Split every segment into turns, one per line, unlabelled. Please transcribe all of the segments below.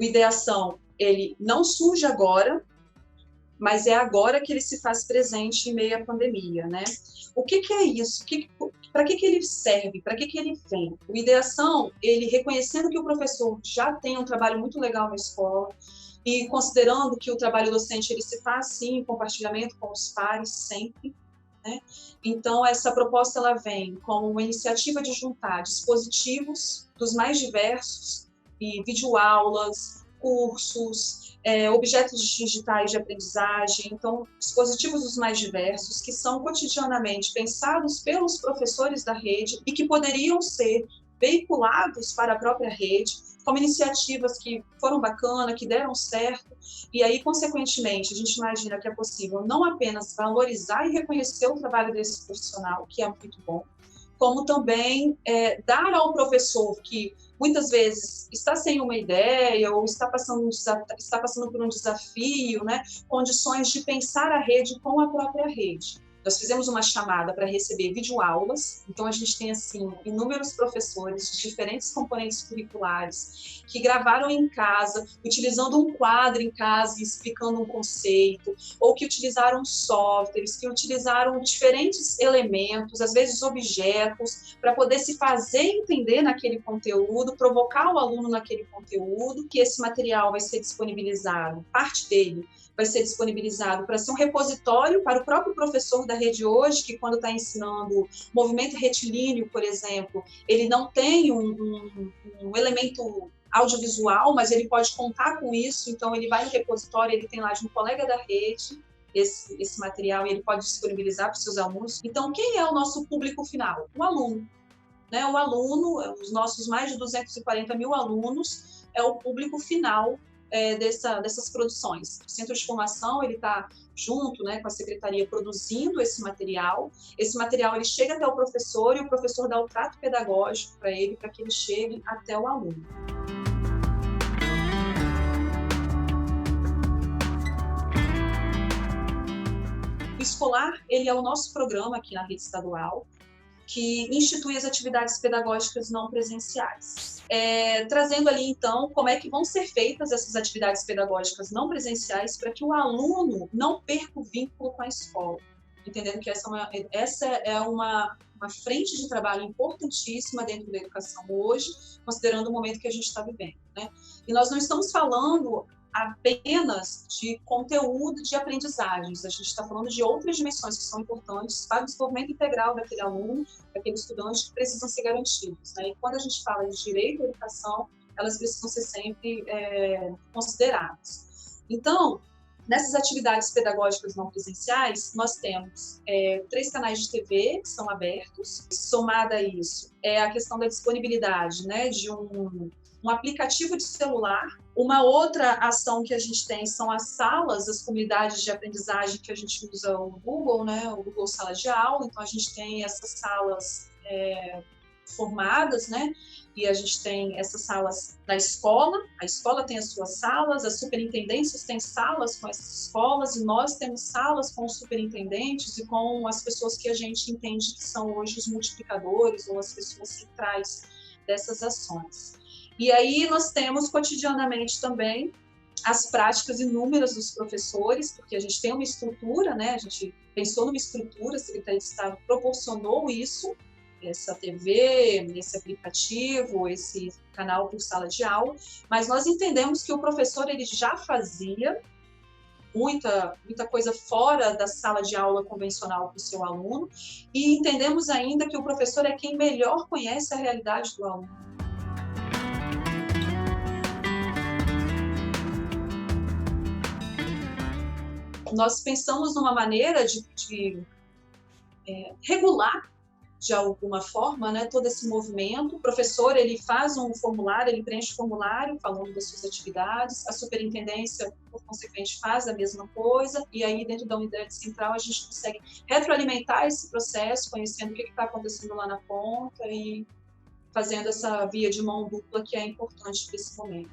O Ideação, ele não surge agora, mas é agora que ele se faz presente em meio à pandemia, né? O que é isso? Para que ele serve? Para que ele vem? O Ideação, ele reconhecendo que o professor já tem um trabalho muito legal na escola e considerando que o trabalho docente ele se faz, sim, em compartilhamento com os pares, sempre, né? Então, essa proposta ela vem como uma iniciativa de juntar dispositivos dos mais diversos, e videoaulas, cursos, objetos digitais de aprendizagem, então, dispositivos dos mais diversos, que são cotidianamente pensados pelos professores da rede e que poderiam ser veiculados para a própria rede, como iniciativas que foram bacanas, que deram certo, e aí, consequentemente, a gente imagina que é possível não apenas valorizar e reconhecer o trabalho desse profissional, que é muito bom, como também dar ao professor que muitas vezes está sem uma ideia ou está passando por um desafio, né, condições de pensar a rede com a própria rede. Nós fizemos uma chamada para receber videoaulas, então a gente tem, assim, inúmeros professores de diferentes componentes curriculares que gravaram em casa, utilizando um quadro em casa, explicando um conceito, ou que utilizaram softwares, que utilizaram diferentes elementos, às vezes objetos, para poder se fazer entender naquele conteúdo, provocar o aluno naquele conteúdo, que esse material vai ser disponibilizado, parte dele, vai ser disponibilizado para ser um repositório para o próprio professor da rede hoje, que quando está ensinando movimento retilíneo, por exemplo, ele não tem um elemento audiovisual, mas ele pode contar com isso, então ele vai no repositório, ele tem lá de um colega da rede esse material e ele pode disponibilizar para os seus alunos. Então, quem é o nosso público final? O aluno. Né? O aluno, os nossos mais de 240 mil alunos, é o público final dessas produções. O Centro de Formação ele está junto, né, com a secretaria produzindo esse material. Esse material ele chega até o professor e o professor dá o trato pedagógico para ele, para que ele chegue até o aluno. O escolar ele é o nosso programa aqui na rede estadual, que institui as atividades pedagógicas não presenciais. Trazendo ali, então, como é que vão ser feitas essas atividades pedagógicas não presenciais para que o aluno não perca o vínculo com a escola. Entendendo que essa é uma frente de trabalho importantíssima dentro da educação hoje, considerando o momento que a gente está vivendo, né? E nós não estamos falando apenas de conteúdo de aprendizagens, a gente está falando de outras dimensões que são importantes para o desenvolvimento integral daquele aluno, daquele estudante, que precisam ser garantidos, né? E quando a gente fala de direito à educação, elas precisam ser sempre consideradas. Então, nessas atividades pedagógicas não presenciais, nós temos 3 canais de TV que são abertos. Somada a isso, a questão da disponibilidade, né, de um aplicativo de celular. Uma outra ação que a gente tem são as salas, as comunidades de aprendizagem que a gente usa o Google, né, o Google Sala de Aula. Então, a gente tem essas salas formadas, né, e a gente tem essas salas da escola, a escola tem as suas salas, as superintendências têm salas com essas escolas, e nós temos salas com os superintendentes e com as pessoas que a gente entende que são hoje os multiplicadores ou as pessoas centrais dessas ações. E aí nós temos cotidianamente também as práticas inúmeras dos professores, porque a gente tem uma estrutura, né? A gente pensou numa estrutura, a Secretaria de Estado proporcionou isso, essa TV, esse aplicativo, esse canal por sala de aula, mas nós entendemos que o professor ele já fazia muita coisa fora da sala de aula convencional para o seu aluno, e entendemos ainda que o professor é quem melhor conhece a realidade do aluno. Nós pensamos numa maneira de regular, de alguma forma, né, todo esse movimento. O professor ele faz um formulário, ele preenche o formulário falando das suas atividades, a superintendência, por consequente, faz a mesma coisa, e aí dentro da unidade central a gente consegue retroalimentar esse processo, conhecendo o que está acontecendo lá na ponta e fazendo essa via de mão dupla que é importante para esse momento.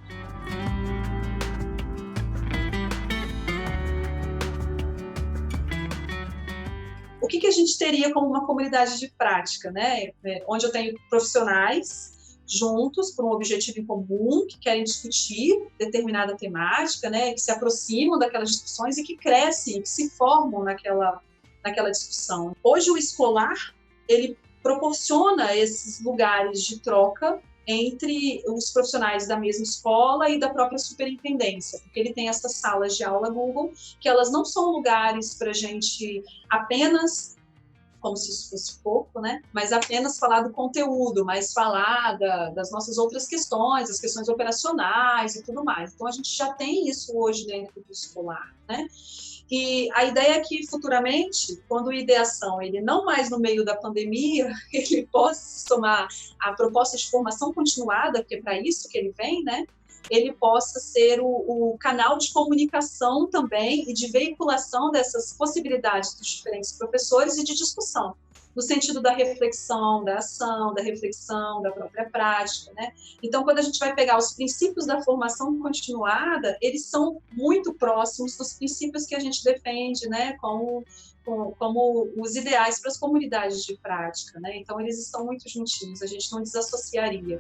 O que a gente teria como uma comunidade de prática, né? Onde eu tenho profissionais juntos por um objetivo em comum, que querem discutir determinada temática, né, que se aproximam daquelas discussões e que crescem, que se formam naquela discussão. Hoje o escolar, ele proporciona esses lugares de troca entre os profissionais da mesma escola e da própria superintendência, porque ele tem essas salas de aula Google, que elas não são lugares para a gente apenas, como se isso fosse pouco, né? Mas apenas falar do conteúdo, mas falar das nossas outras questões, as questões operacionais e tudo mais. Então, a gente já tem isso hoje dentro do escolar, né? E a ideia é que, futuramente, quando o Ideação, ele não mais no meio da pandemia, ele possa somar a proposta de formação continuada, porque é para isso que ele vem, né? Ele possa ser o canal de comunicação também e de veiculação dessas possibilidades dos diferentes professores e de discussão, no sentido da reflexão, da ação, da reflexão, da própria prática, né? Então, quando a gente vai pegar os princípios da formação continuada, eles são muito próximos dos princípios que a gente defende, né? Como os ideais para as comunidades de prática, né? Então, eles estão muito juntinhos, a gente não desassociaria.